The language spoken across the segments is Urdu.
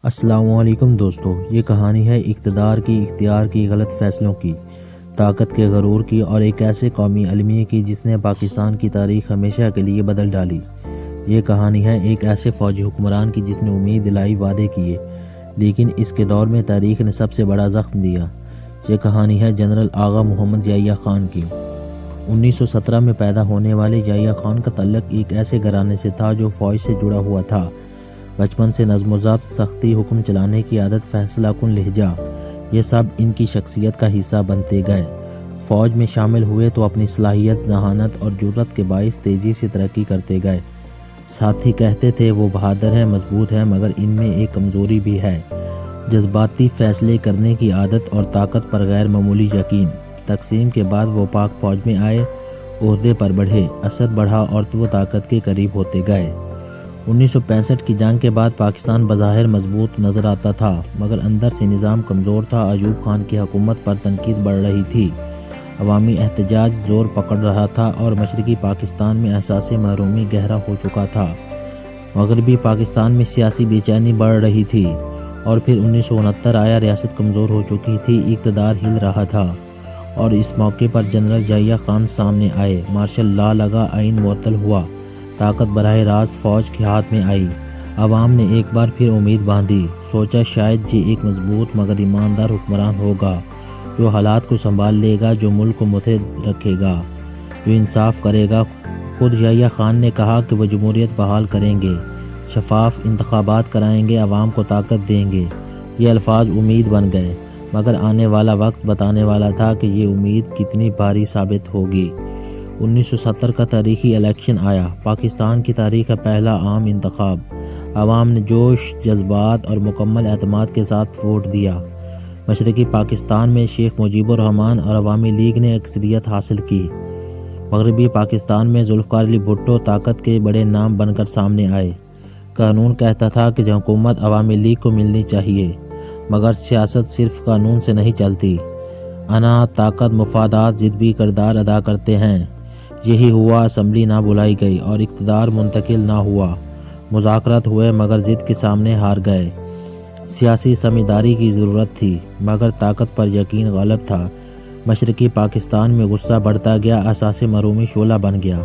السلام علیکم دوستو، یہ کہانی ہے اقتدار کی، اختیار کی، غلط فیصلوں کی، طاقت کے غرور کی اور ایک ایسے قومی المیے کی جس نے پاکستان کی تاریخ ہمیشہ کے لیے بدل ڈالی۔ یہ کہانی ہے ایک ایسے فوجی حکمران کی جس نے امید دلائی، وعدے کیے، لیکن اس کے دور میں تاریخ نے سب سے بڑا زخم دیا۔ یہ کہانی ہے جنرل آغا محمد یحییٰ خان کی۔ 1917 میں پیدا ہونے والے یحییٰ خان کا تعلق ایک ایسے گھرانے سے تھا جو فوج سے جڑا ہوا تھا۔ بچپن سے نظم و ضبط، سختی، حکم چلانے کی عادت، فیصلہ کن لہجہ، یہ سب ان کی شخصیت کا حصہ بنتے گئے۔ فوج میں شامل ہوئے تو اپنی صلاحیت، ذہانت اور جرأت کے باعث تیزی سے ترقی کرتے گئے۔ ساتھی کہتے تھے وہ بہادر ہیں، مضبوط ہیں، مگر ان میں ایک کمزوری بھی ہے، جذباتی فیصلے کرنے کی عادت اور طاقت پر غیر معمولی یقین۔ تقسیم کے بعد وہ پاک فوج میں آئے، عہدے پر بڑھے، اثر بڑھا اور وہ طاقت کے قریب ہوتے گئے۔ 1965 کی جنگ کے بعد پاکستان بظاہر مضبوط نظر آتا تھا، مگر اندر سے نظام کمزور تھا۔ ایوب خان کی حکومت پر تنقید بڑھ رہی تھی، عوامی احتجاج زور پکڑ رہا تھا اور مشرقی پاکستان میں احساس محرومی گہرا ہو چکا تھا۔ مغربی پاکستان میں سیاسی بے چینی بڑھ رہی تھی اور پھر 1969 آیا، ریاست کمزور ہو چکی تھی، اقتدار ہل رہا تھا اور اس موقع پر جنرل یحییٰ خان سامنے آئے۔ مارشل لا لگا، آئین معطل ہوا، طاقت براہ راست فوج کے ہاتھ میں آئی۔ عوام نے ایک بار پھر امید باندھی، سوچا شاید یہ ایک مضبوط مگر ایماندار حکمران ہوگا جو حالات کو سنبھال لے گا، جو ملک کو متحد رکھے گا، جو انصاف کرے گا۔ خود یحییٰ خان نے کہا کہ وہ جمہوریت بحال کریں گے، شفاف انتخابات کرائیں گے، عوام کو طاقت دیں گے۔ یہ الفاظ امید بن گئے، مگر آنے والا وقت بتانے والا تھا کہ یہ امید کتنی بھاری ثابت ہوگی۔ 1970 کا تاریخی الیکشن آیا، پاکستان کی تاریخ کا پہلا عام انتخاب۔ عوام نے جوش، جذبات اور مکمل اعتماد کے ساتھ ووٹ دیا۔ مشرقی پاکستان میں شیخ مجیب الرحمن اور عوامی لیگ نے اکثریت حاصل کی۔ مغربی پاکستان میں ذوالفقار علی بھٹو طاقت کے بڑے نام بن کر سامنے آئے۔ قانون کہتا تھا کہ حکومت عوامی لیگ کو ملنی چاہیے، مگر سیاست صرف قانون سے نہیں چلتی، انا، طاقت، مفادات ضد بھی کردار ادا کرتے ہیں۔ یہی ہوا، اسمبلی نہ بلائی گئی اور اقتدار منتقل نہ ہوا۔ مذاکرات ہوئے مگر ضد کے سامنے ہار گئے۔ سیاسی سمجھداری کی ضرورت تھی، مگر طاقت پر یقین غالب تھا۔ مشرقی پاکستان میں غصہ بڑھتا گیا، احساس محرومی شعلہ بن گیا،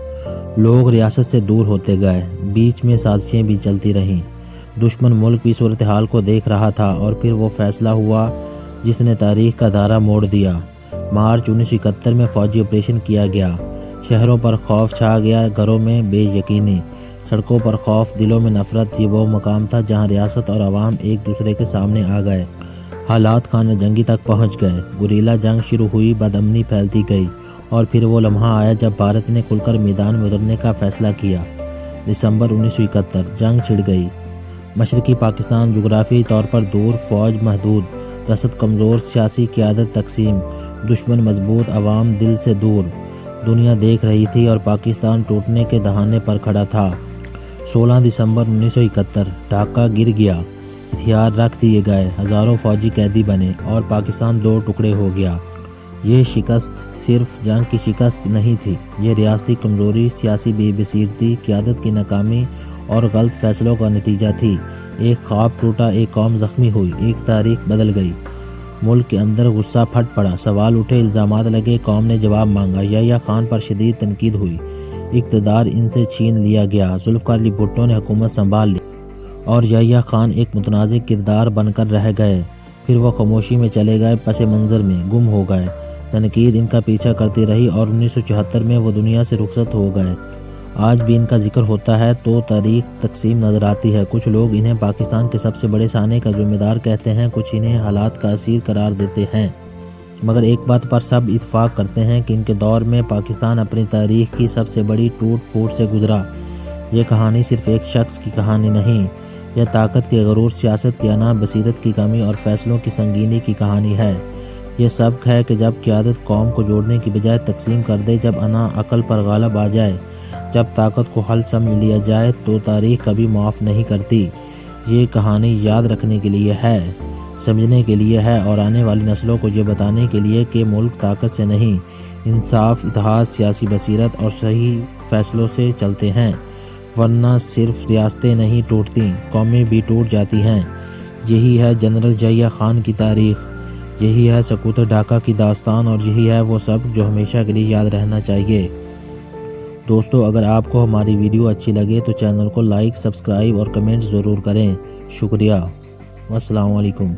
لوگ ریاست سے دور ہوتے گئے، بیچ میں سازشیں بھی چلتی رہیں۔ دشمن ملک بھی صورتحال کو دیکھ رہا تھا اور پھر وہ فیصلہ ہوا جس نے تاریخ کا دھارا موڑ دیا۔ مارچ 1971 میں فوجی آپریشن کیا گیا۔ شہروں پر خوف چھا گیا، گھروں میں بے یقینی، سڑکوں پر خوف، دلوں میں نفرت۔ یہ وہ مقام تھا جہاں ریاست اور عوام ایک دوسرے کے سامنے آ گئے، حالات خانہ جنگی تک پہنچ گئے، گوریلا جنگ شروع ہوئی، بد امنی پھیلتی گئی اور پھر وہ لمحہ آیا جب بھارت نے کھل کر میدان میں اترنے کا فیصلہ کیا۔ دسمبر 1971 جنگ چھڑ گئی۔ مشرقی پاکستان جغرافیائی طور پر دور، فوج محدود، رسد کمزور، سیاسی قیادت تقسیم، دشمن مضبوط، عوام دل سے دور۔ دنیا دیکھ رہی تھی اور پاکستان ٹوٹنے کے دہانے پر کھڑا تھا۔ 16 دسمبر 1971 ڈھاکہ گر گیا، ہتھیار رکھ دیے گئے، ہزاروں فوجی قیدی بنے اور پاکستان دو ٹکڑے ہو گیا۔ یہ شکست صرف جنگ کی شکست نہیں تھی، یہ ریاستی کمزوری، سیاسی بے بصیرتی، قیادت کی ناکامی اور غلط فیصلوں کا نتیجہ تھی۔ ایک خواب ٹوٹا، ایک قوم زخمی ہوئی، ایک تاریخ بدل گئی۔ ملک کے اندر غصہ پھٹ پڑا، سوال اٹھے، الزامات لگے، قوم نے جواب مانگا۔ یحییٰ خان پر شدید تنقید ہوئی، اقتدار ان سے چھین لیا گیا۔ ذوالفقار علی بھٹو نے حکومت سنبھال لی اور یحییٰ خان ایک متنازع کردار بن کر رہ گئے۔ پھر وہ خاموشی میں چلے گئے، پس منظر میں گم ہو گئے۔ تنقید ان کا پیچھا کرتی رہی اور 1974 میں وہ دنیا سے رخصت ہو گئے۔ آج بھی ان کا ذکر ہوتا ہے تو تاریخ تقسیم نظر آتی ہے۔ کچھ لوگ انہیں پاکستان کے سب سے بڑے سانحے کا ذمہ دار کہتے ہیں، کچھ انہیں حالات کا اسیر قرار دیتے ہیں، مگر ایک بات پر سب اتفاق کرتے ہیں کہ ان کے دور میں پاکستان اپنی تاریخ کی سب سے بڑی ٹوٹ پھوٹ سے گزرا۔ یہ کہانی صرف ایک شخص کی کہانی نہیں، یہ طاقت کے غرور، سیاست کی انا، بصیرت کی کمی اور فیصلوں کی سنگینی کی کہانی ہے۔ یہ سبق ہے کہ جب قیادت قوم کو جوڑنے کی بجائے تقسیم کر دے، جب انا عقل پر غالب آ جائے، جب طاقت کو حل سمجھ لیا جائے تو تاریخ کبھی معاف نہیں کرتی۔ یہ کہانی یاد رکھنے کے لیے ہے، سمجھنے کے لیے ہے اور آنے والی نسلوں کو یہ بتانے کے لیے کہ ملک طاقت سے نہیں، انصاف، اتحاد، سیاسی بصیرت اور صحیح فیصلوں سے چلتے ہیں، ورنہ صرف ریاستیں نہیں ٹوٹتی، قومیں بھی ٹوٹ جاتی ہیں۔ یہی ہے جنرل ضیاء خان کی تاریخ، یہی ہے سقوط ڈھاکہ کی داستان، اور یہی ہے وہ سب جو ہمیشہ کے لیے یاد رہنا چاہیے۔ دوستو، اگر آپ کو ہماری ویڈیو اچھی لگے تو چینل کو لائک، سبسکرائب اور کمنٹ ضرور کریں۔ شکریہ۔ والسلام علیکم۔